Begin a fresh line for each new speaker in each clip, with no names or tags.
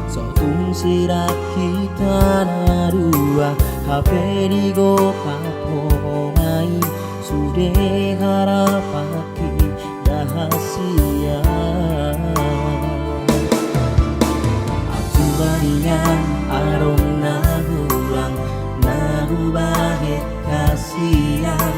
So tung sirat kita narua HP di go papongai sudah harapaki rahasia aku baringan arong nahulang nahubahit kasihan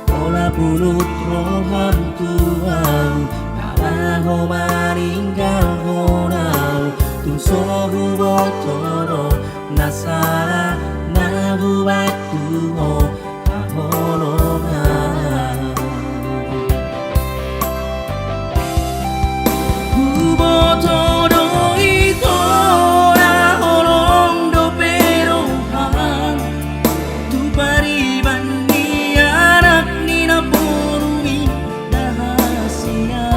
pola pulut roham tuau naraho maringgal honau tung sohu botoro nasara nahubat tuho kaholongan botoro ito holong do perohan tu pariban ni anak ni na porumi dahasia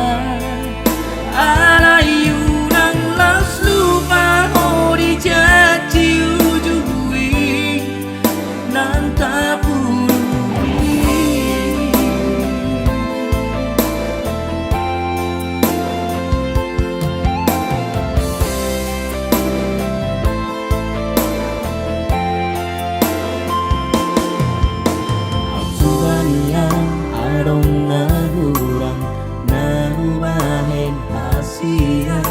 alayu nang las lupa hori jati ujui nang tapurumi Subanian arong nahurang nahubahin kasihan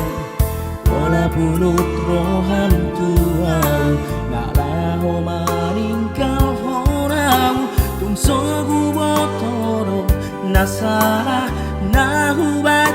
pola pulut roham tuau naraho maringkal honau tung sogu botoro nasara nahubat